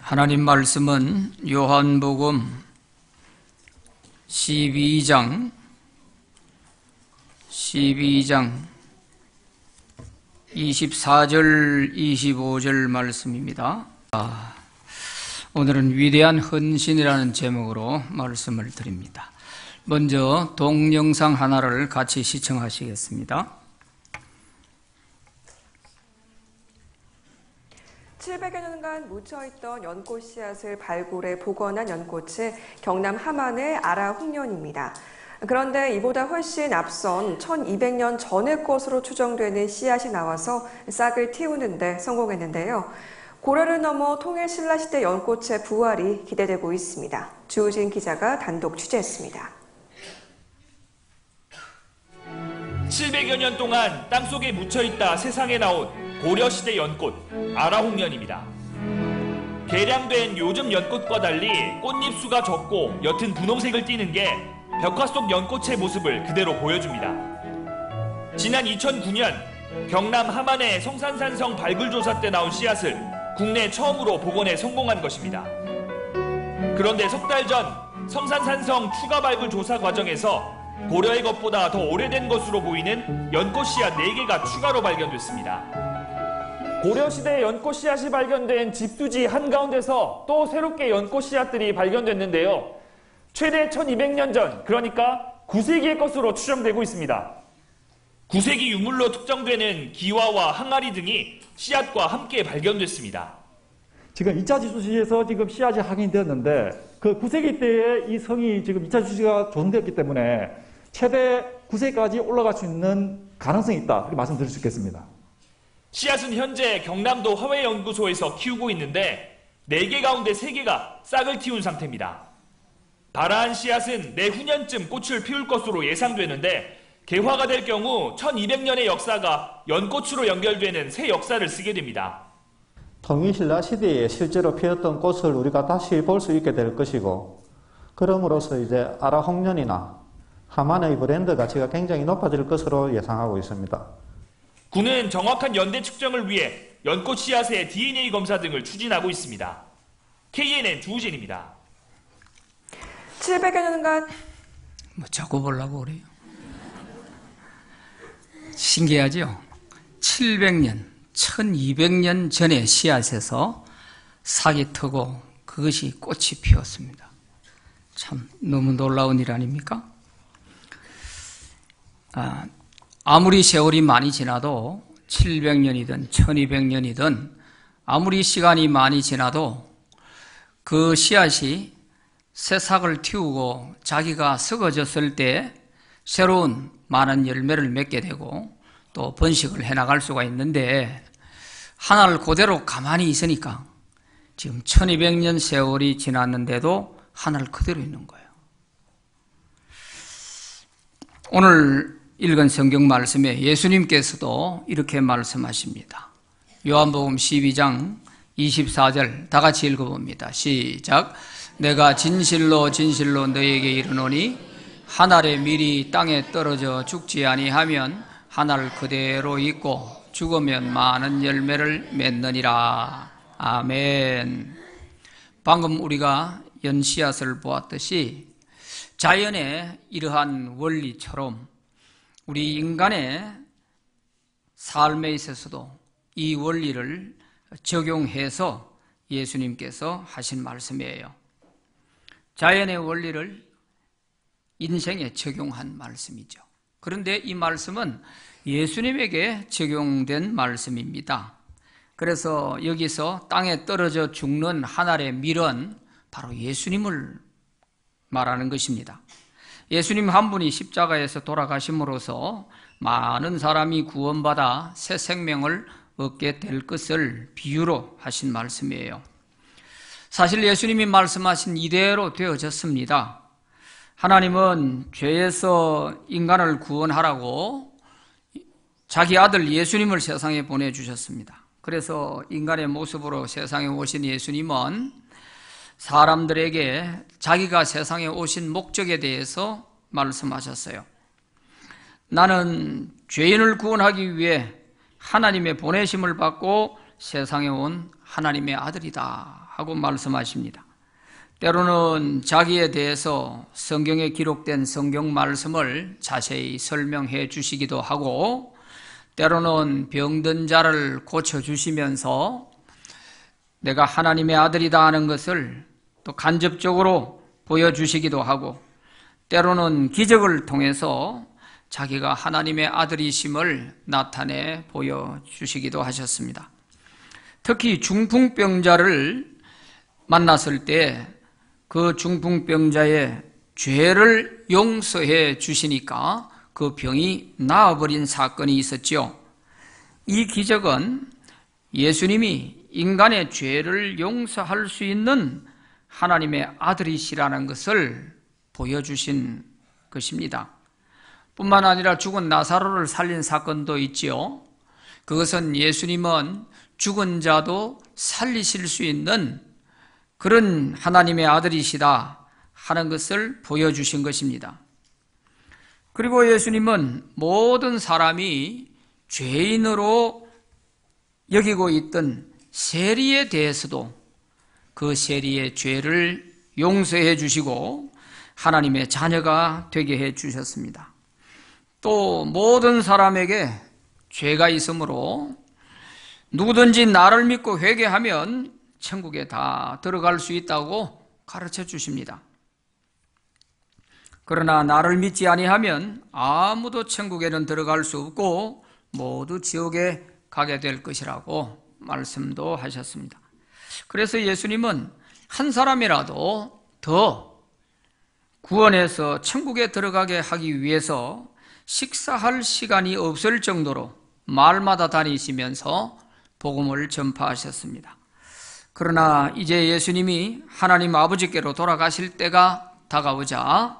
하나님 말씀은 요한복음 12장 24절 25절 말씀입니다. 오늘은 위대한 헌신이라는 제목으로 말씀을 드립니다. 먼저 동영상 하나를 같이 시청하시겠습니다. 700여 년간 묻혀있던 연꽃 씨앗을 발굴해 복원한 연꽃이 경남 함안의 아라홍련입니다. 그런데 이보다 훨씬 앞선 1200년 전의 것으로 추정되는 씨앗이 나와서 싹을 틔우는 데 성공했는데요. 고려를 넘어 통일신라시대 연꽃의 부활이 기대되고 있습니다. 주우진 기자가 단독 취재했습니다. 700여 년 동안 땅속에 묻혀있다 세상에 나온 고려시대 연꽃 아라홍련입니다. 개량된 요즘 연꽃과 달리 꽃잎수가 적고 옅은 분홍색을 띠는 게 벽화 속 연꽃의 모습을 그대로 보여줍니다. 지난 2009년 경남 함안의 성산산성 발굴조사 때 나온 씨앗을 국내 처음으로 복원에 성공한 것입니다. 그런데 석 달 전 성산산성 추가 발굴 조사 과정에서 고려의 것보다 더 오래된 것으로 보이는 연꽃 씨앗 4개가 추가로 발견됐습니다. 고려시대 연꽃 씨앗이 발견된 집두지 한가운데서 또 새롭게 연꽃 씨앗들이 발견됐는데요. 최대 1200년 전, 그러니까 9세기의 것으로 추정되고 있습니다. 9세기 유물로 특정되는 기와와 항아리 등이 씨앗과 함께 발견됐습니다. 지금 2차 지수지에서 지금 씨앗이 확인되었는데 그 9세기 때에 이 성이 지금 2차 지수지가 조성되었기 때문에 최대 9세기까지 올라갈 수 있는 가능성이 있다. 이렇게 말씀드릴 수 있겠습니다. 씨앗은 현재 경남도 화훼연구소에서 키우고 있는데 4개 가운데 3개가 싹을 틔운 상태입니다. 발아한 씨앗은 내후년쯤 꽃을 피울 것으로 예상되는데 개화가 될 경우 1200년의 역사가 연꽃으로 연결되는 새 역사를 쓰게 됩니다. 통일신라 시대에 실제로 피었던 꽃을 우리가 다시 볼 수 있게 될 것이고, 그럼으로써 이제 아라홍련이나 함안의 브랜드 가치가 굉장히 높아질 것으로 예상하고 있습니다. 군은 정확한 연대 측정을 위해 연꽃 씨앗의 DNA 검사 등을 추진하고 있습니다. KNN 주우진입니다. 700여 년간 자꾸 보려고 그래요. 신기하죠? 700년, 1200년 전의 씨앗에서 싹이 트고 그것이 꽃이 피었습니다. 참 너무 놀라운 일 아닙니까? 아무리 세월이 많이 지나도 700년이든 1200년이든 아무리 시간이 많이 지나도 그 씨앗이 새 싹을 틔우고 자기가 썩어졌을 때 새로운 많은 열매를 맺게 되고 또 번식을 해나갈 수가 있는데 하나를 그대로 가만히 있으니까 지금 1200년 세월이 지났는데도 하나를 그대로 있는 거예요. 오늘 읽은 성경 말씀에 예수님께서도 이렇게 말씀하십니다. 요한복음 12장 24절 다 같이 읽어봅니다. 시작. 내가 진실로 진실로 너희에게 이르노니 한 알의 밀이 땅에 떨어져 죽지 아니하면 한 알 그대로 있고 죽으면 많은 열매를 맺느니라. 아멘. 방금 우리가 연씨앗을 보았듯이 자연의 이러한 원리처럼 우리 인간의 삶에 있어서도 이 원리를 적용해서 예수님께서 하신 말씀이에요. 자연의 원리를 인생에 적용한 말씀이죠. 그런데 이 말씀은 예수님에게 적용된 말씀입니다. 그래서 여기서 땅에 떨어져 죽는 한 알의 밀은 바로 예수님을 말하는 것입니다. 예수님 한 분이 십자가에서 돌아가심으로써 많은 사람이 구원받아 새 생명을 얻게 될 것을 비유로 하신 말씀이에요. 사실 예수님이 말씀하신 이대로 되어졌습니다. 하나님은 죄에서 인간을 구원하라고 자기 아들 예수님을 세상에 보내주셨습니다. 그래서 인간의 모습으로 세상에 오신 예수님은 사람들에게 자기가 세상에 오신 목적에 대해서 말씀하셨어요. 나는 죄인을 구원하기 위해 하나님의 보내심을 받고 세상에 온 하나님의 아들이다 하고 말씀하십니다. 때로는 자기에 대해서 성경에 기록된 성경 말씀을 자세히 설명해 주시기도 하고, 때로는 병든 자를 고쳐주시면서 내가 하나님의 아들이다 하는 것을 또 간접적으로 보여주시기도 하고, 때로는 기적을 통해서 자기가 하나님의 아들이심을 나타내 보여주시기도 하셨습니다. 특히 중풍병자를 만났을 때 그 중풍병자의 죄를 용서해 주시니까 그 병이 나아버린 사건이 있었죠. 이 기적은 예수님이 인간의 죄를 용서할 수 있는 하나님의 아들이시라는 것을 보여주신 것입니다. 뿐만 아니라 죽은 나사로를 살린 사건도 있지요. 그것은 예수님은 죽은 자도 살리실 수 있는 그런 하나님의 아들이시다 하는 것을 보여주신 것입니다. 그리고 예수님은 모든 사람이 죄인으로 여기고 있던 세리에 대해서도 그 세리의 죄를 용서해 주시고 하나님의 자녀가 되게 해 주셨습니다. 또 모든 사람에게 죄가 있으므로 누구든지 나를 믿고 회개하면 천국에 다 들어갈 수 있다고 가르쳐 주십니다. 그러나 나를 믿지 아니하면 아무도 천국에는 들어갈 수 없고 모두 지옥에 가게 될 것이라고 말씀도 하셨습니다. 그래서 예수님은 한 사람이라도 더 구원해서 천국에 들어가게 하기 위해서 식사할 시간이 없을 정도로 마을마다 다니시면서 복음을 전파하셨습니다. 그러나 이제 예수님이 하나님 아버지께로 돌아가실 때가 다가오자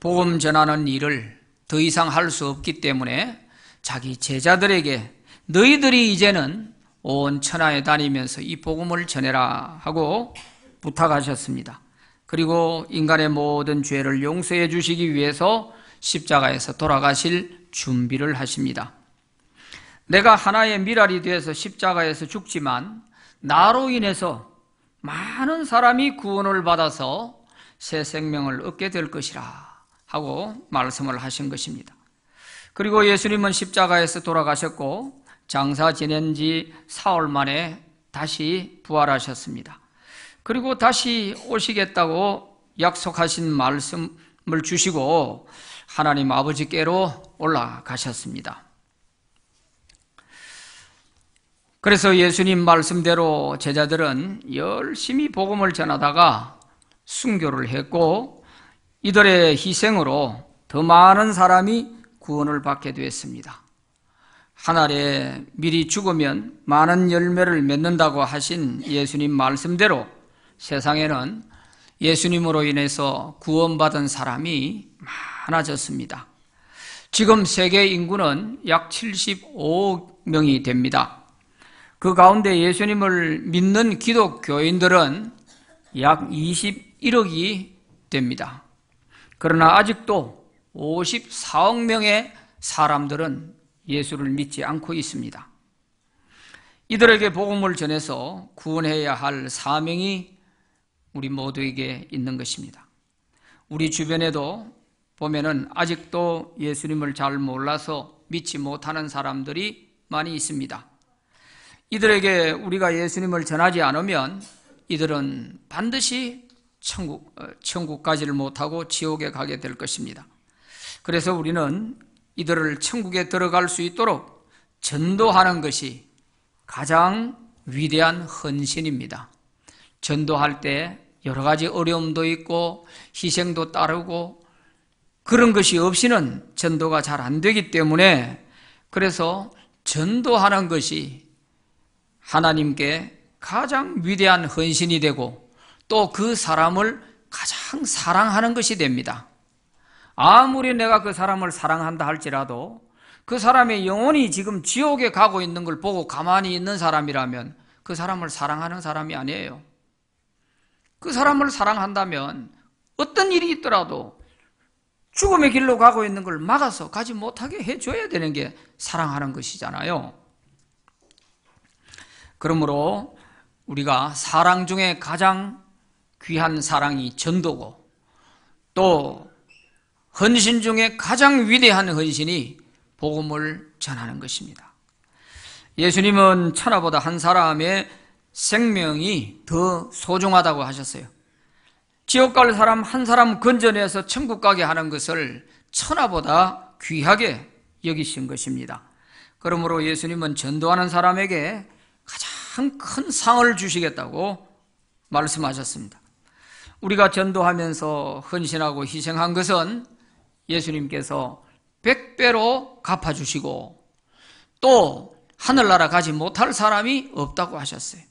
복음 전하는 일을 더 이상 할 수 없기 때문에 자기 제자들에게 너희들이 이제는 온 천하에 다니면서 이 복음을 전해라 하고 부탁하셨습니다. 그리고 인간의 모든 죄를 용서해 주시기 위해서 십자가에서 돌아가실 준비를 하십니다. 내가 하나의 미랄이 되어서 십자가에서 죽지만 나로 인해서 많은 사람이 구원을 받아서 새 생명을 얻게 될 것이라 하고 말씀을 하신 것입니다. 그리고 예수님은 십자가에서 돌아가셨고 장사 지낸 지 사흘 만에 다시 부활하셨습니다. 그리고 다시 오시겠다고 약속하신 말씀을 주시고 하나님 아버지께로 올라가셨습니다. 그래서 예수님 말씀대로 제자들은 열심히 복음을 전하다가 순교를 했고 이들의 희생으로 더 많은 사람이 구원을 받게 되었습니다. 한 알에 미리 죽으면 많은 열매를 맺는다고 하신 예수님 말씀대로 세상에는 예수님으로 인해서 구원받은 사람이 많아졌습니다. 지금 세계 인구는 약 75억 명이 됩니다. 그 가운데 예수님을 믿는 기독교인들은 약 21억이 됩니다. 그러나 아직도 54억 명의 사람들은 예수를 믿지 않고 있습니다. 이들에게 복음을 전해서 구원해야 할 사명이 우리 모두에게 있는 것입니다. 우리 주변에도 보면은 아직도 예수님을 잘 몰라서 믿지 못하는 사람들이 많이 있습니다. 이들에게 우리가 예수님을 전하지 않으면 이들은 반드시 천국 가지를 못하고 지옥에 가게 될 것입니다. 그래서 우리는 이들을 천국에 들어갈 수 있도록 전도하는 것이 가장 위대한 헌신입니다. 전도할 때 여러 가지 어려움도 있고 희생도 따르고 그런 것이 없이는 전도가 잘 안 되기 때문에 그래서 전도하는 것이 하나님께 가장 위대한 헌신이 되고 또 그 사람을 가장 사랑하는 것이 됩니다. 아무리 내가 그 사람을 사랑한다 할지라도 그 사람의 영혼이 지금 지옥에 가고 있는 걸 보고 가만히 있는 사람이라면 그 사람을 사랑하는 사람이 아니에요. 그 사람을 사랑한다면 어떤 일이 있더라도 죽음의 길로 가고 있는 걸 막아서 가지 못하게 해줘야 되는 게 사랑하는 것이잖아요. 그러므로 우리가 사랑 중에 가장 귀한 사랑이 전도고, 또 헌신 중에 가장 위대한 헌신이 복음을 전하는 것입니다. 예수님은 천하보다 한 사람의 생명이 더 소중하다고 하셨어요. 지옥 갈 사람 한 사람 건져내서 천국 가게 하는 것을 천하보다 귀하게 여기신 것입니다. 그러므로 예수님은 전도하는 사람에게 가장 큰 상을 주시겠다고 말씀하셨습니다. 우리가 전도하면서 헌신하고 희생한 것은 예수님께서 100배로 갚아주시고, 또 하늘나라 가지 못할 사람이 없다고 하셨어요.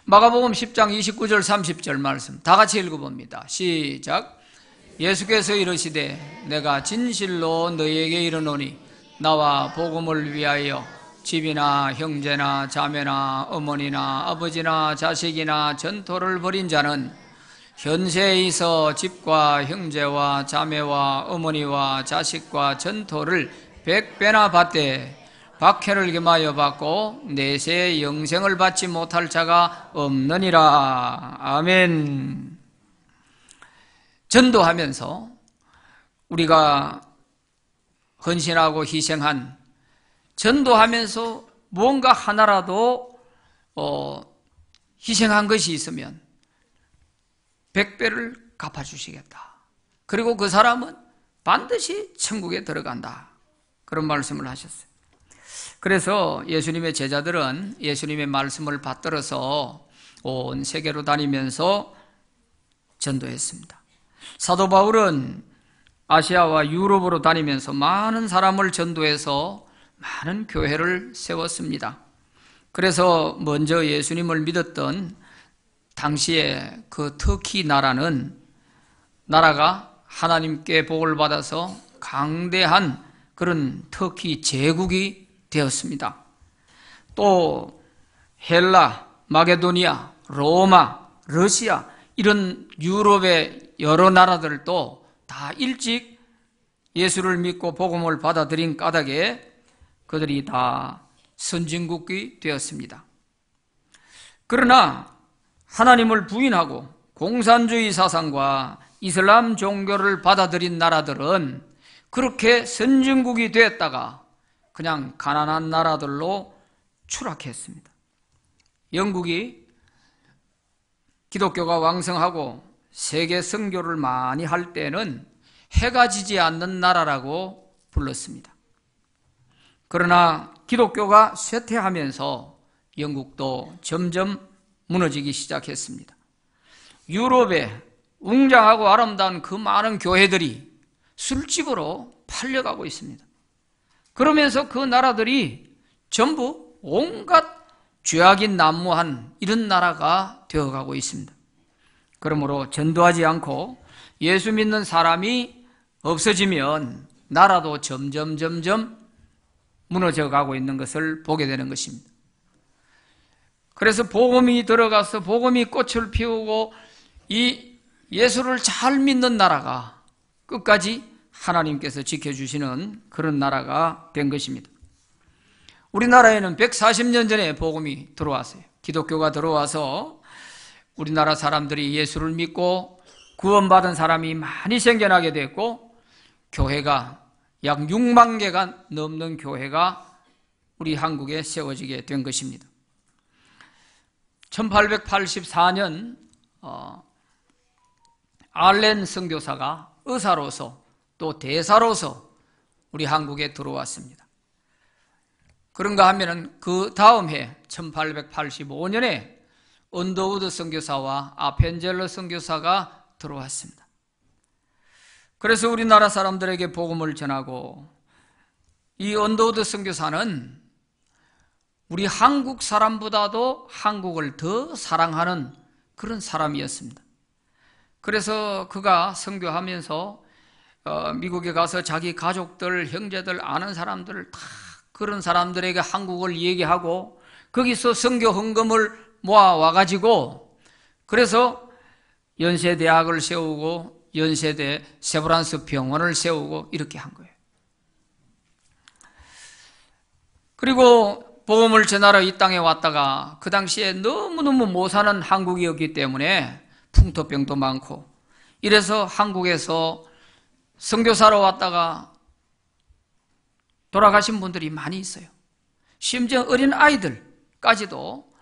마가복음 10장 29절 30절 말씀 다 같이 읽어봅니다. 시작. 예수께서 이르시되 내가 진실로 너희에게 이르노니 나와 복음을 위하여 집이나 형제나 자매나 어머니나 아버지나 자식이나 전토를 벌인 자는 현세에 있어 집과 형제와 자매와 어머니와 자식과 전토를 100배나 받되 박해를 겸하여 받고 내세의 영생을 받지 못할 자가 없느니라. 아멘. 전도하면서 우리가 헌신하고 희생한, 전도하면서 뭔가 하나라도 희생한 것이 있으면 100배를 갚아주시겠다. 그리고 그 사람은 반드시 천국에 들어간다. 그런 말씀을 하셨어요. 그래서 예수님의 제자들은 예수님의 말씀을 받들어서 온 세계로 다니면서 전도했습니다. 사도 바울은 아시아와 유럽으로 다니면서 많은 사람을 전도해서 많은 교회를 세웠습니다. 그래서 먼저 예수님을 믿었던 당시에 그 터키 나라가 하나님께 복을 받아서 강대한 그런 터키 제국이 되었습니다. 또 헬라, 마게도니아, 로마, 러시아 이런 유럽의 여러 나라들도 다 일찍 예수를 믿고 복음을 받아들인 까닭에 그들이 다 선진국이 되었습니다. 그러나 하나님을 부인하고 공산주의 사상과 이슬람 종교를 받아들인 나라들은 그렇게 선진국이 되었다가 그냥 가난한 나라들로 추락했습니다. 영국이 기독교가 왕성하고 세계 선교를 많이 할 때는 해가 지지 않는 나라라고 불렀습니다. 그러나 기독교가 쇠퇴하면서 영국도 점점 무너지기 시작했습니다. 유럽에 웅장하고 아름다운 그 많은 교회들이 술집으로 팔려가고 있습니다. 그러면서 그 나라들이 전부 온갖 죄악이 난무한 이런 나라가 되어가고 있습니다. 그러므로 전도하지 않고 예수 믿는 사람이 없어지면 나라도 점점 무너져가고 있는 것을 보게 되는 것입니다. 그래서 복음이 들어가서 복음이 꽃을 피우고 이 예수를 잘 믿는 나라가 끝까지 하나님께서 지켜주시는 그런 나라가 된 것입니다. 우리나라에는 140년 전에 복음이 들어왔어요. 기독교가 들어와서 우리나라 사람들이 예수를 믿고 구원받은 사람이 많이 생겨나게 됐고, 교회가 약 6만 개가 넘는 교회가 우리 한국에 세워지게 된 것입니다. 1884년 알렌 선교사가 의사로서 또 대사로서 우리 한국에 들어왔습니다. 그런가 하면은 그 다음 해 1885년에 언더우드 선교사와 아펜젤러 선교사가 들어왔습니다. 그래서 우리나라 사람들에게 복음을 전하고, 이 언더우드 선교사는 우리 한국 사람보다도 한국을 더 사랑하는 그런 사람이었습니다. 그래서 그가 선교하면서 미국에 가서 자기 가족들, 형제들, 아는 사람들을 다 그런 사람들에게 한국을 얘기하고 거기서 선교 헌금을 모아와가지고 그래서 연세대학을 세우고 연세대 세브란스 병원을 세우고 이렇게 한 거예요. 그리고 복음을 전하러 이 땅에 왔다가 그 당시에 너무너무 못 사는 한국이었기 때문에 풍토병도 많고, 이래서 한국에서 선교사로 왔다가 돌아가신 분들이 많이 있어요. 심지어 어린 아이들까지도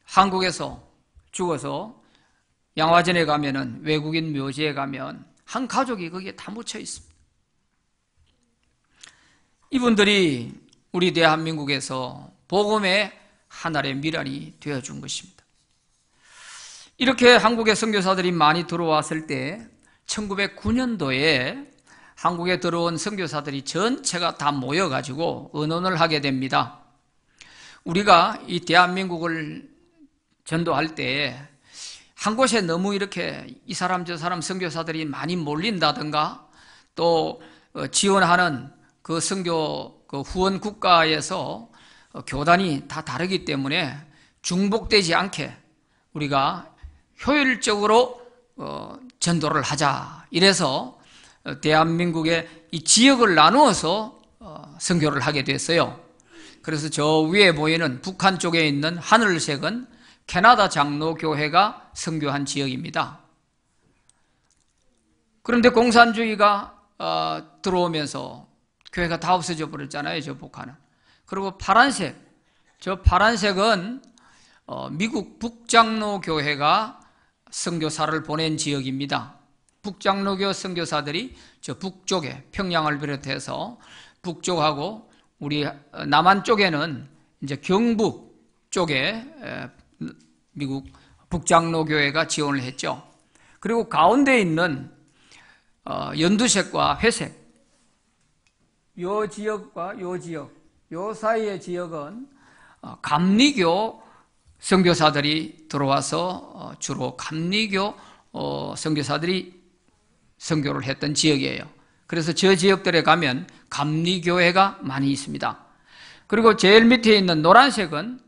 한국에서 죽어서 양화전에 가면은, 외국인 묘지에 가면 한 가족이 거기에 다 묻혀 있습니다. 이분들이 우리 대한민국에서 복음의 하나의 미랄이 되어준 것입니다. 이렇게 한국에 선교사들이 많이 들어왔을 때 1909년도에 한국에 들어온 선교사들이 전체가 다 모여가지고 의논을 하게 됩니다. 우리가 이 대한민국을 전도할 때 한 곳에 너무 이렇게 이 사람 저 사람 선교사들이 많이 몰린다든가, 또 지원하는 그 선교 그 후원 국가에서 교단이 다 다르기 때문에 중복되지 않게 우리가 효율적으로 전도를 하자. 이래서 대한민국의 이 지역을 나누어서 선교를 하게 됐어요. 그래서 저 위에 보이는 북한 쪽에 있는 하늘색은 캐나다 장로교회가 선교한 지역입니다. 그런데 공산주의가 들어오면서 교회가 다 없어져 버렸잖아요, 저 북한은. 그리고 파란색, 저 파란색은 미국 북장로교회가 선교사를 보낸 지역입니다. 북장로교 선교사들이 저 북쪽에, 평양을 비롯해서 북쪽하고 우리 남한 쪽에는 이제 경북 쪽에 미국 북장로교회가 지원을 했죠. 그리고 가운데 있는 연두색과 회색, 요 지역과 요 지역, 요 사이의 지역은 감리교 선교사들이 들어와서 주로 감리교 선교사들이 선교를 했던 지역이에요. 그래서 저 지역들에 가면 감리교회가 많이 있습니다. 그리고 제일 밑에 있는 노란색은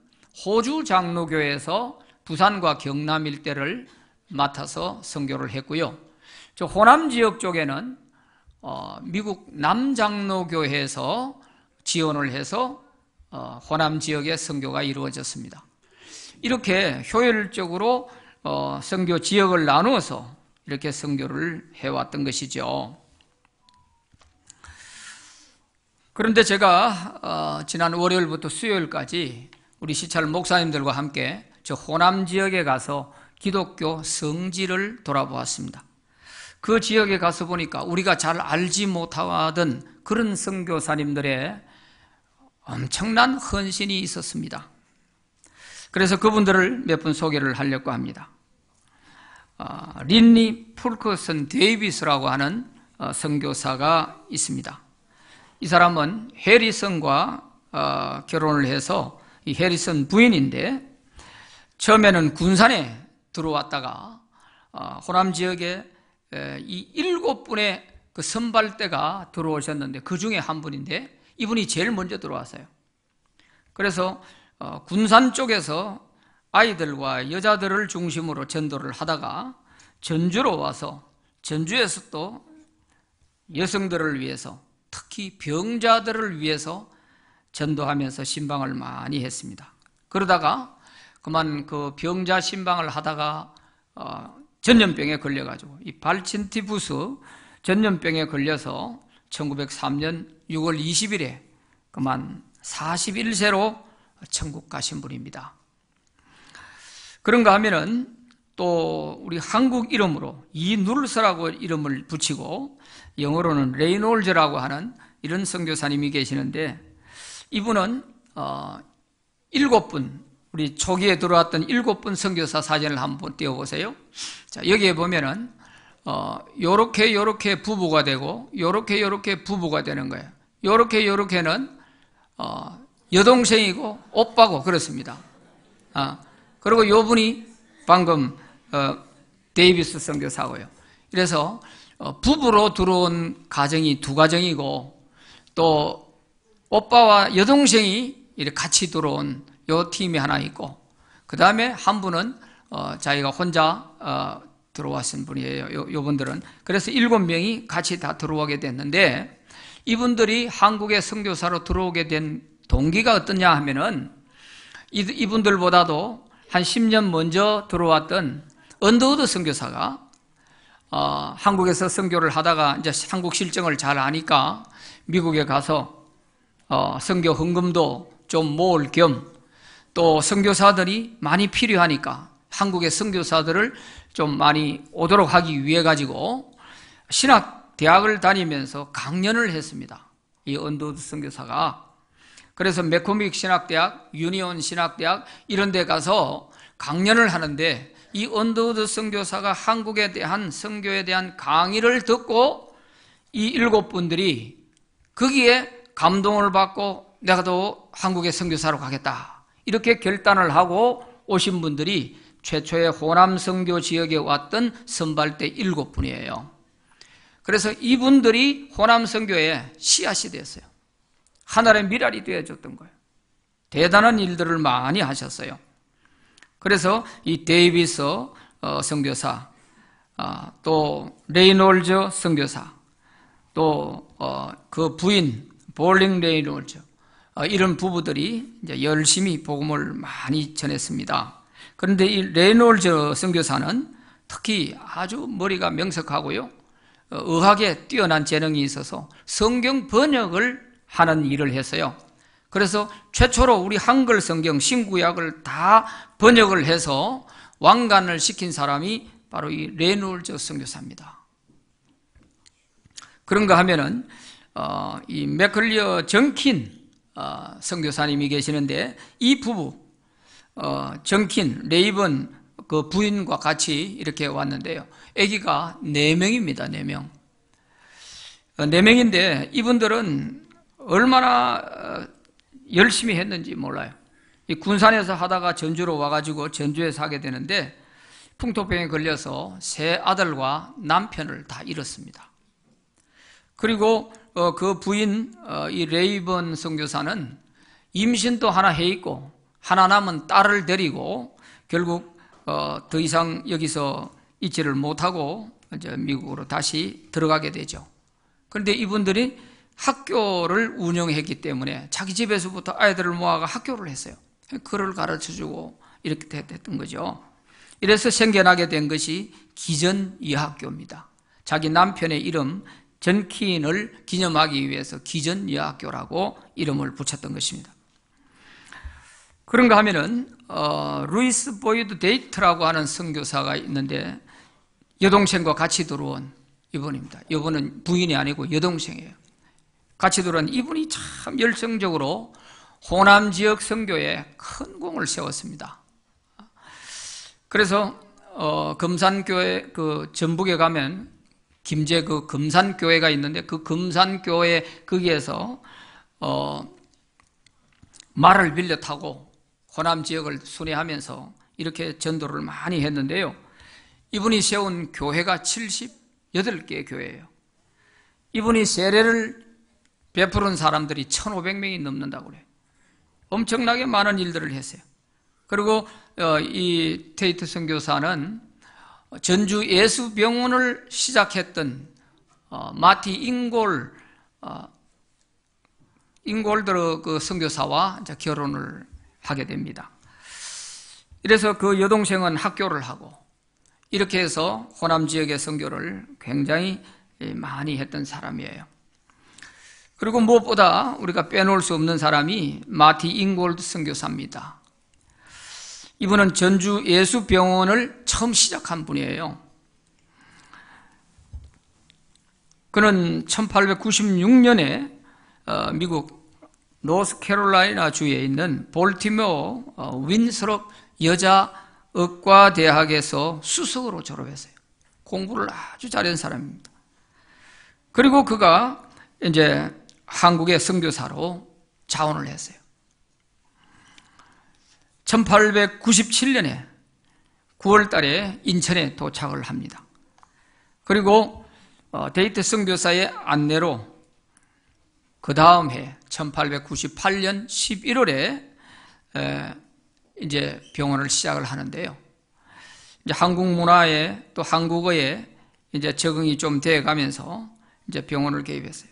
호주 장로교회에서 부산과 경남 일대를 맡아서 선교를 했고요. 저 호남 지역 쪽에는 미국 남장로교회에서 지원을 해서 호남 지역의 선교가 이루어졌습니다. 이렇게 효율적으로 선교 지역을 나누어서 이렇게 선교를 해왔던 것이죠. 그런데 제가 지난 월요일부터 수요일까지 우리 시찰 목사님들과 함께 저 호남 지역에 가서 기독교 성지를 돌아보았습니다. 그 지역에 가서 보니까 우리가 잘 알지 못하던 그런 선교사님들의 엄청난 헌신이 있었습니다. 그래서 그분들을 몇 분 소개를 하려고 합니다. 린니 풀커슨 데이비스라고 하는 선교사가 있습니다. 이 사람은 해리슨과 결혼을 해서, 이 해리슨 부인인데, 처음에는 군산에 들어왔다가 호남 지역에 이 7분의 그 선발대가 들어오셨는데 그 중에 한 분인데 이분이 제일 먼저 들어왔어요. 그래서 군산 쪽에서 아이들과 여자들을 중심으로 전도를 하다가 전주로 와서 전주에서 또 여성들을 위해서, 특히 병자들을 위해서 전도하면서 신방을 많이 했습니다. 그러다가 그만 그 병자 신방을 하다가 전염병에 걸려가지고 이 발친티푸스 전염병에 걸려서 1903년 6월 20일에 그만 41세로 천국 가신 분입니다. 그런가 하면은 또 우리 한국 이름으로 이눌스라고 이름을 붙이고 영어로는 레이놀즈라고 하는 이런 선교사님이 계시는데, 이분은 7분, 우리 초기에 들어왔던 7분 선교사 사진을 한번 띄워보세요. 자, 여기에 보면은 요렇게 부부가 되고 요렇게 부부가 되는 거예요. 요렇게는 여동생이고 오빠고 그렇습니다. 그리고 요 분이 방금 데이비스 선교사고요. 그래서 부부로 들어온 가정이 2가정이고 또 오빠와 여동생이 이렇게 같이 들어온 요 팀이 하나 있고, 그 다음에 한 분은 자기가 혼자 들어왔은 분이에요. 요 분들은. 그래서 7명이 같이 다 들어오게 됐는데, 이분들이 한국의 선교사로 들어오게 된 동기가 어떠냐 하면은 이분들보다도 한 10년 먼저 들어왔던 언더우드 선교사가 한국에서 선교를 하다가 이제 한국 실정을 잘 아니까 미국에 가서 선교 헌금도 좀 모을 겸 또 선교사들이 많이 필요하니까 한국의 선교사들을 좀 많이 오도록 하기 위해 가지고 신학 대학을 다니면서 강연을 했습니다. 이 언더우드 선교사가. 그래서 맥코믹 신학대학, 유니온 신학대학 이런 데 가서 강연을 하는데 이 언더우드 선교사가 한국에 대한 선교에 대한 강의를 듣고 이 7분들이 거기에 감동을 받고 내가 더 한국의 선교사로 가겠다. 이렇게 결단을 하고 오신 분들이 최초의 호남 선교 지역에 왔던 선발대 7분이에요. 그래서 이분들이 호남 선교의 씨앗이 됐어요. 하나의 미랄이 되어줬던 거예요. 대단한 일들을 많이 하셨어요. 그래서 이 데이비스 선교사, 또 레이놀즈 선교사, 또 그 부인 볼링 레이놀즈, 이런 부부들이 이제 열심히 복음을 많이 전했습니다. 그런데 이 레이놀즈 선교사는 특히 아주 머리가 명석하고요, 의학에 뛰어난 재능이 있어서 성경 번역을 하는 일을 했어요. 그래서 최초로 우리 한글 성경 신구약을 다 번역을 해서 왕관을 시킨 사람이 바로 이 레이놀즈 선교사입니다. 그런가 하면은 이 맥컬리어 정킨 선교사님이 계시는데 이 부부 정킨 레이번 그 부인과 같이 이렇게 왔는데요. 아기가 4명입니다. 4명. 4명인데 이분들은 얼마나 열심히 했는지 몰라요. 이 군산에서 하다가 전주로 와가지고 전주에 사게 되는데 풍토병에 걸려서 3 아들과 남편을 다 잃었습니다. 그리고 그 부인 이 레이번 선교사는 임신도 하나 해 있고 하나 남은 딸을 데리고 결국 더 이상 여기서 있지를 못하고 이제 미국으로 다시 들어가게 되죠. 그런데 이분들이 학교를 운영했기 때문에 자기 집에서부터 아이들을 모아가 학교를 했어요. 글을 가르쳐주고 이렇게 됐던 거죠. 이래서 생겨나게 된 것이 기전예학교입니다. 자기 남편의 이름 전킨을 기념하기 위해서 기전예학교라고 이름을 붙였던 것입니다. 그런가 하면은 루이스 보이드 데이트라고 하는 선교사가 있는데 여동생과 같이 들어온 이분입니다. 이분은 부인이 아니고 여동생이에요. 같이 들어온 이분이 참 열정적으로 호남 지역 선교에 큰 공을 세웠습니다. 그래서 금산교회 그 전북에 가면 김제 그 금산교회가 있는데 그 금산교회 거기에서 말을 빌려 타고 호남 지역을 순회하면서 이렇게 전도를 많이 했는데요. 이분이 세운 교회가 78개의 교회예요. 이분이 세례를 베푸는 사람들이 1,500명이 넘는다고 그래요. 엄청나게 많은 일들을 했어요. 그리고 이 테이트 선교사는 전주 예수병원을 시작했던 마티 잉골드 그 선교사와 이제 결혼을 하게 됩니다. 이래서 그 여동생은 학교를 하고 이렇게 해서 호남 지역의 선교를 굉장히 많이 했던 사람이에요. 그리고 무엇보다 우리가 빼놓을 수 없는 사람이 마티 잉골드 선교사입니다. 이분은 전주 예수병원을 처음 시작한 분이에요. 그는 1896년에 미국 노스캐롤라이나 주에 있는 볼티모어 윈스롭 여자의과대학에서 수석으로 졸업했어요. 공부를 아주 잘한 사람입니다. 그리고 그가 이제 한국의 선교사로 자원을 했어요. 1897년에 9월 달에 인천에 도착을 합니다. 그리고 데이트 선교사의 안내로 그 다음 해 1898년 11월에 이제 병원을 시작을 하는데요. 이제 한국 문화에 또 한국어에 이제 적응이 좀 돼 가면서 이제 병원을 개입했어요.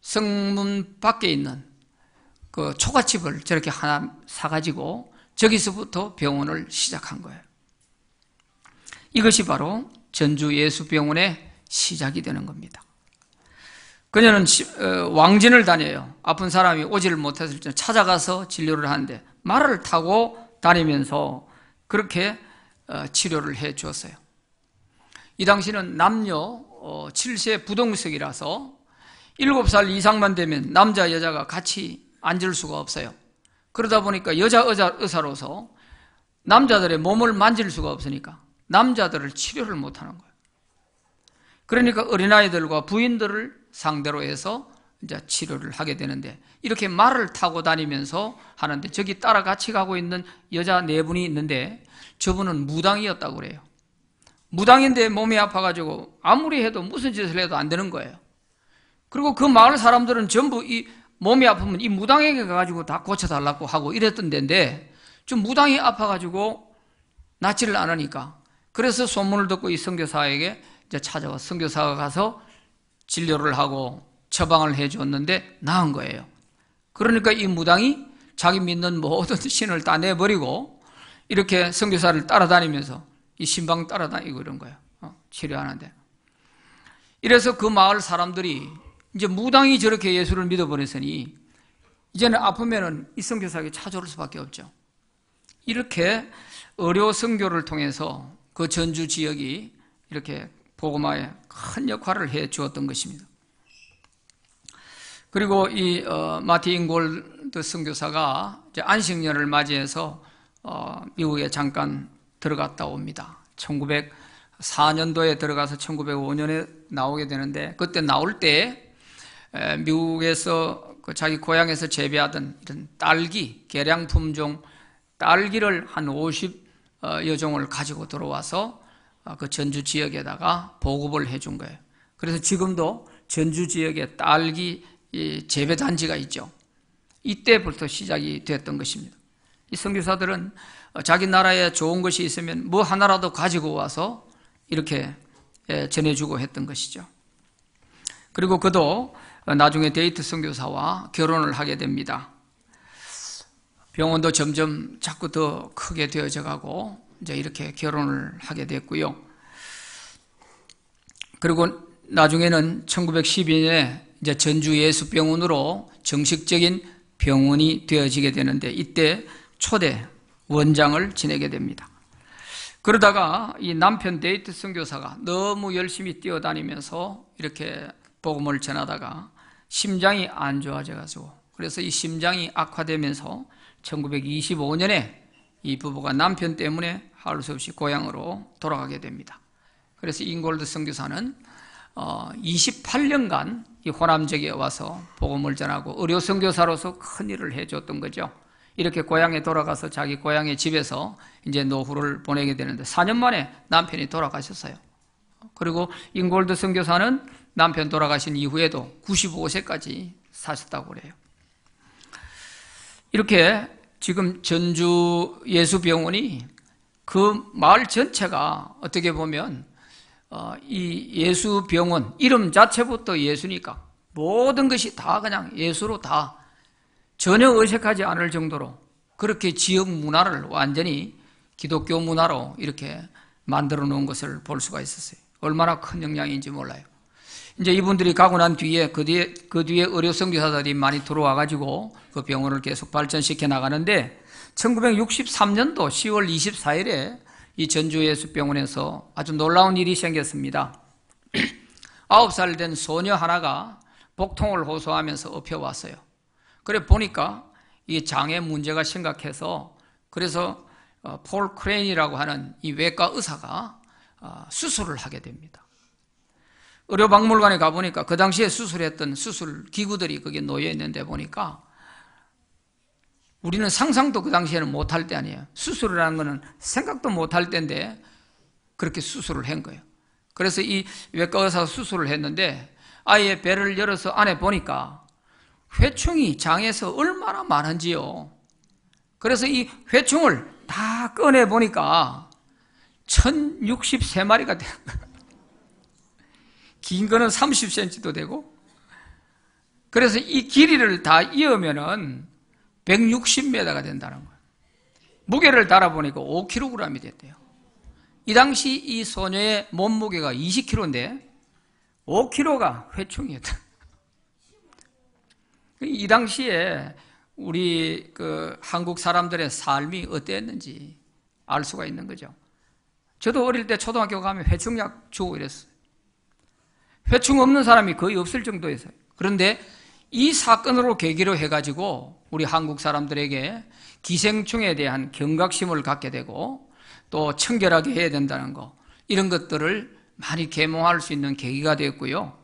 성문 밖에 있는 그 초가집을 저렇게 하나 사가지고 저기서부터 병원을 시작한 거예요. 이것이 바로 전주 예수병원의 시작이 되는 겁니다. 그녀는 왕진을 다녀요. 아픈 사람이 오지를 못했을 때 찾아가서 진료를 하는데 말을 타고 다니면서 그렇게 치료를 해 주었어요. 이 당시는 남녀 7세 부동석이라서 7살 이상만 되면 남자 여자가 같이 앉을 수가 없어요. 그러다 보니까 여자 의사로서 남자들의 몸을 만질 수가 없으니까 남자들을 치료를 못하는 거예요. 그러니까 어린아이들과 부인들을 상대로 해서 이제 치료를 하게 되는데, 이렇게 말을 타고 다니면서 하는데 저기 따라 같이 가고 있는 여자 4분이 있는데 저분은 무당이었다고 그래요. 무당인데 몸이 아파가지고 아무리 해도 무슨 짓을 해도 안 되는 거예요. 그리고 그 마을 사람들은 전부 이 몸이 아프면 이 무당에게 가가지고 다 고쳐달라고 하고 이랬던 데인데 좀 무당이 아파가지고 낫지를 않으니까, 그래서 소문을 듣고 이 선교사에게 이제 찾아와 선교사가 가서 진료를 하고 처방을 해줬는데 나은 거예요. 그러니까 이 무당이 자기 믿는 모든 신을 다 내버리고 이렇게 선교사를 따라다니면서 이 신방 따라다니고 이런 거예요. 치료하는데. 이래서 그 마을 사람들이 이제 무당이 저렇게 예수를 믿어버렸으니 이제는 아프면은 이 선교사에게 찾아올 수밖에 없죠. 이렇게 의료 선교를 통해서 그 전주 지역이 이렇게 복음화에 큰 역할을 해 주었던 것입니다. 그리고 이 마티 잉골드 선교사가 이제 안식년을 맞이해서 미국에 잠깐 들어갔다 옵니다. 1904년도에 들어가서 1905년에 나오게 되는데, 그때 나올 때 미국에서 자기 고향에서 재배하던 이런 딸기, 계량 품종 딸기를 한 50여 종을 가지고 들어와서 그 전주 지역에다가 보급을 해준 거예요. 그래서 지금도 전주 지역에 딸기 재배 단지가 있죠. 이때부터 시작이 됐던 것입니다. 이 선교사들은 자기 나라에 좋은 것이 있으면 뭐 하나라도 가지고 와서 이렇게 전해주고 했던 것이죠. 그리고 그도 나중에 데이트 선교사와 결혼을 하게 됩니다. 병원도 점점 자꾸 더 크게 되어져 가고 이제 이렇게 결혼을 하게 됐고요. 그리고 나중에는 1912년에 이제 전주 예수병원으로 정식적인 병원이 되어지게 되는데, 이때 초대 원장을 지내게 됩니다. 그러다가 이 남편 데이트 선교사가 너무 열심히 뛰어다니면서 이렇게 복음을 전하다가 심장이 안 좋아져가지고, 그래서 이 심장이 악화되면서 1925년에 이 부부가 남편 때문에 할 수 없이 고향으로 돌아가게 됩니다. 그래서 잉골드 선교사는 28년간 이 호남 지역에 와서 복음을 전하고 의료 선교사로서 큰 일을 해줬던 거죠. 이렇게 고향에 돌아가서 자기 고향의 집에서 이제 노후를 보내게 되는데 4년 만에 남편이 돌아가셨어요. 그리고 잉골드 선교사는 남편 돌아가신 이후에도 95세까지 사셨다고 그래요. 이렇게 지금 전주 예수병원이 그 마을 전체가 어떻게 보면 이 예수병원 이름 자체부터 예수니까 모든 것이 다 그냥 예수로 다 전혀 어색하지 않을 정도로 그렇게 지역 문화를 완전히 기독교 문화로 이렇게 만들어 놓은 것을 볼 수가 있었어요. 얼마나 큰 영향인지 몰라요. 이제 이분들이 가고 난 뒤에 그 뒤에 의료 선교사들이 많이 들어와 가지고 그 병원을 계속 발전시켜 나가는데 1963년도 10월 24일에 이 전주 예수병원에서 아주 놀라운 일이 생겼습니다. 9살 된 소녀 하나가 복통을 호소하면서 엎혀왔어요. 그래 보니까 이 장에 문제가 심각해서 그래서 폴 크레인이라고 하는 이 외과 의사가 수술을 하게 됩니다. 의료박물관에 가보니까 그 당시에 수술했던 수술 기구들이 거기에 놓여 있는데 보니까 우리는 상상도 그 당시에는 못할 때 아니에요. 수술을 하는 거는 생각도 못할 때인데 그렇게 수술을 한 거예요. 그래서 이 외과 의사가 수술을 했는데 아이의 배를 열어서 안에 보니까 회충이 장에서 얼마나 많은지요. 그래서 이 회충을 다 꺼내 보니까 1063마리가 된 거예요. 긴 거는 30cm도 되고, 그래서 이 길이를 다 이으면은 160m가 된다는 거예요. 무게를 달아보니까 5kg이 됐대요. 이 당시 이 소녀의 몸무게가 20kg인데 5kg가 회충이었다. 이 당시에 우리 한국 사람들의 삶이 어땠는지 알 수가 있는 거죠. 저도 어릴 때 초등학교 가면 회충약 주고 이랬어요. 회충 없는 사람이 거의 없을 정도였어요. 그런데 이 사건으로 계기로 해가지고 우리 한국 사람들에게 기생충에 대한 경각심을 갖게 되고 또 청결하게 해야 된다는 거, 이런 것들을 많이 계몽할 수 있는 계기가 되었고요.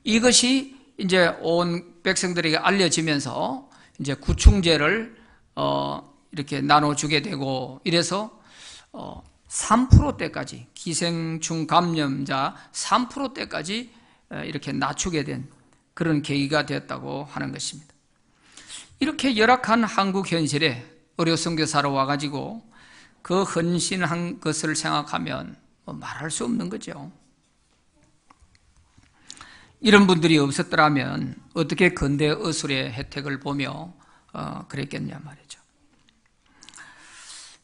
이것이 이제 온 백성들에게 알려지면서 이제 구충제를 이렇게 나눠주게 되고, 이래서 3%대까지 기생충 감염자 3%대까지 이렇게 낮추게 된 그런 계기가 되었다고 하는 것입니다. 이렇게 열악한 한국 현실에 의료 선교사로 와가지고 그 헌신한 것을 생각하면 말할 수 없는 거죠. 이런 분들이 없었더라면 어떻게 근대 의술의 혜택을 보며 그랬겠냐 말이죠.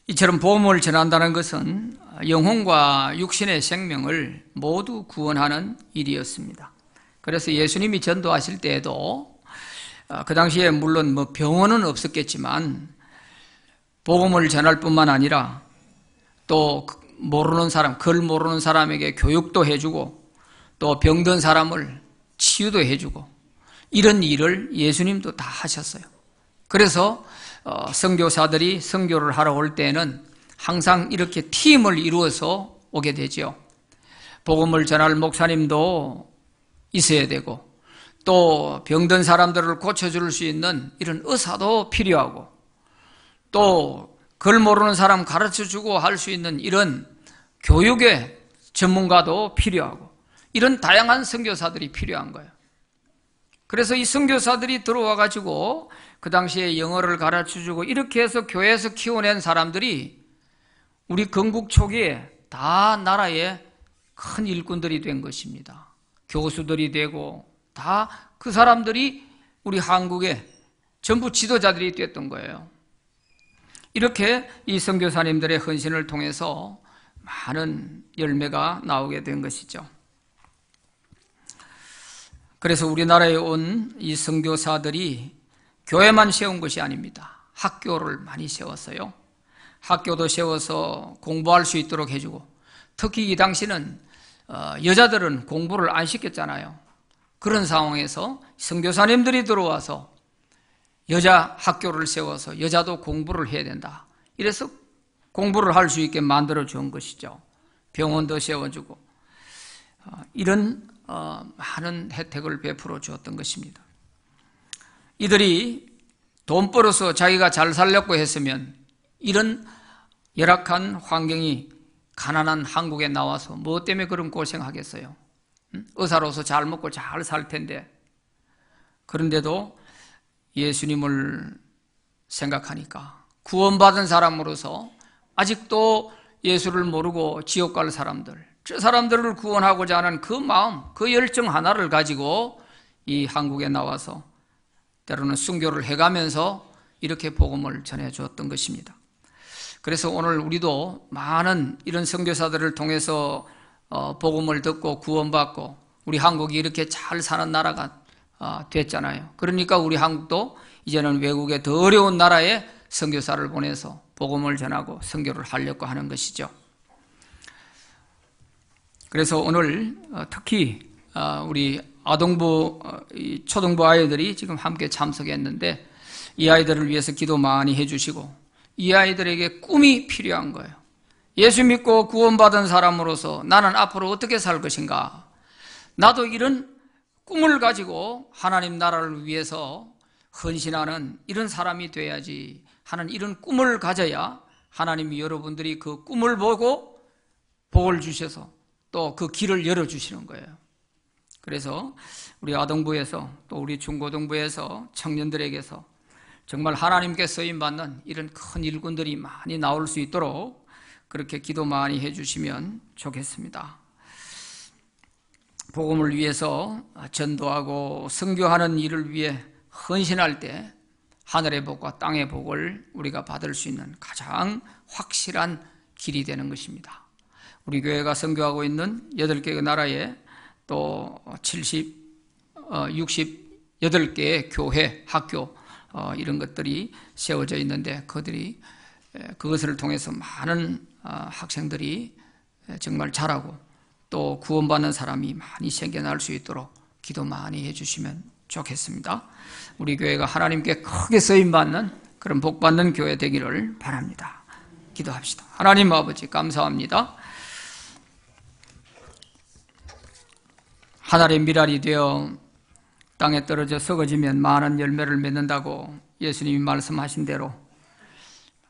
이처럼 복음을 전한다는 것은 영혼과 육신의 생명을 모두 구원하는 일이었습니다. 그래서 예수님이 전도하실 때에도 그 당시에 물론 병원은 없었겠지만 복음을 전할 뿐만 아니라 또 모르는 사람, 글 모르는 사람에게 교육도 해주고 또 병든 사람을 치유도 해주고 이런 일을 예수님도 다 하셨어요. 그래서 선교사들이 선교를 하러 올 때는 항상 이렇게 팀을 이루어서 오게 되죠. 복음을 전할 목사님도 있어야 되고 또 병든 사람들을 고쳐줄 수 있는 이런 의사도 필요하고 또 글 모르는 사람 가르쳐주고 할 수 있는 이런 교육의 전문가도 필요하고 이런 다양한 선교사들이 필요한 거예요. 그래서 이 선교사들이 들어와 가지고 그 당시에 영어를 가르쳐주고 이렇게 해서 교회에서 키워낸 사람들이 우리 건국 초기에 다 나라의 큰 일꾼들이 된 것입니다. 교수들이 되고 다 그 사람들이 우리 한국의 전부 지도자들이 됐던 거예요. 이렇게 이 선교사님들의 헌신을 통해서 많은 열매가 나오게 된 것이죠. 그래서 우리나라에 온 이 선교사들이 교회만 세운 것이 아닙니다. 학교를 많이 세웠어요. 학교도 세워서 공부할 수 있도록 해주고, 특히 이 당시는 여자들은 공부를 안 시켰잖아요. 그런 상황에서 선교사님들이 들어와서 여자 학교를 세워서 여자도 공부를 해야 된다. 이래서 공부를 할 수 있게 만들어 준 것이죠. 병원도 세워주고 이런 많은 혜택을 베풀어 주었던 것입니다. 이들이 돈 벌어서 자기가 잘 살려고 했으면 이런 열악한 환경이 가난한 한국에 나와서 뭐 때문에 그런 고생하겠어요? 의사로서 잘 먹고 잘 살 텐데. 그런데도 예수님을 생각하니까 구원받은 사람으로서 아직도 예수를 모르고 지옥 갈 사람들, 저 사람들을 구원하고자 하는 그 마음, 그 열정 하나를 가지고 이 한국에 나와서 때로는 순교를 해가면서 이렇게 복음을 전해 주었던 것입니다. 그래서 오늘 우리도 많은 이런 선교사들을 통해서 복음을 듣고 구원받고 우리 한국이 이렇게 잘 사는 나라가 됐잖아요. 그러니까 우리 한국도 이제는 외국의 더 어려운 나라에 선교사를 보내서 복음을 전하고 선교를 하려고 하는 것이죠. 그래서 오늘 특히 우리 아동부, 초등부 아이들이 지금 함께 참석했는데 이 아이들을 위해서 기도 많이 해주시고 이 아이들에게 꿈이 필요한 거예요. 예수 믿고 구원받은 사람으로서 나는 앞으로 어떻게 살 것인가? 나도 이런 꿈을 가지고 하나님 나라를 위해서 헌신하는 이런 사람이 돼야지 하는 이런 꿈을 가져야 하나님이 여러분들이 그 꿈을 보고 복을 주셔서 또 그 길을 열어주시는 거예요. 그래서 우리 아동부에서 또 우리 중고등부에서 청년들에게서 정말 하나님께 쓰임받는 이런 큰 일꾼들이 많이 나올 수 있도록 그렇게 기도 많이 해주시면 좋겠습니다. 복음을 위해서 전도하고 선교하는 일을 위해 헌신할 때 하늘의 복과 땅의 복을 우리가 받을 수 있는 가장 확실한 길이 되는 것입니다. 우리 교회가 선교하고 있는 8개의 나라에 또 68개의 교회, 학교 이런 것들이 세워져 있는데 그것을 통해서 많은 학생들이 정말 자라고 또 구원받는 사람이 많이 생겨날 수 있도록 기도 많이 해주시면 좋겠습니다. 우리 교회가 하나님께 크게 쓰임받는 그런 복받는 교회 되기를 바랍니다. 기도합시다. 하나님 아버지 감사합니다. 하늘의 밀알이 되어 땅에 떨어져 썩어지면 많은 열매를 맺는다고 예수님이 말씀하신 대로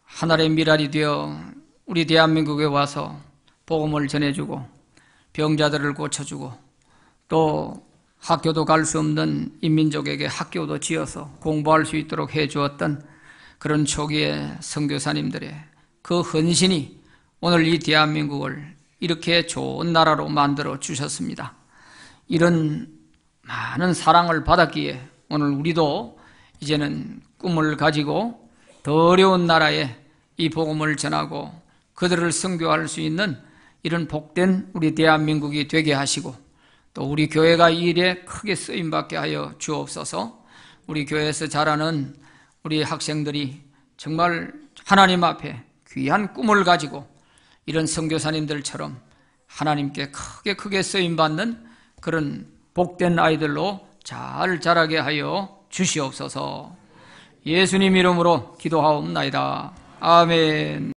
하늘의 밀알이 되어 우리 대한민국에 와서 복음을 전해주고 병자들을 고쳐주고 또 학교도 갈 수 없는 인민족에게 학교도 지어서 공부할 수 있도록 해주었던 그런 초기의 선교사님들의 그 헌신이 오늘 이 대한민국을 이렇게 좋은 나라로 만들어 주셨습니다. 이런 많은 사랑을 받았기에 오늘 우리도 이제는 꿈을 가지고 더 어려운 나라에 이 복음을 전하고 그들을 선교할 수 있는 이런 복된 우리 대한민국이 되게 하시고 또 우리 교회가 이 일에 크게 쓰임받게 하여 주옵소서. 우리 교회에서 자라는 우리 학생들이 정말 하나님 앞에 귀한 꿈을 가지고 이런 선교사님들처럼 하나님께 크게 쓰임받는 그런 복된 아이들로 잘 자라게 하여 주시옵소서. 예수님 이름으로 기도하옵나이다. 아멘.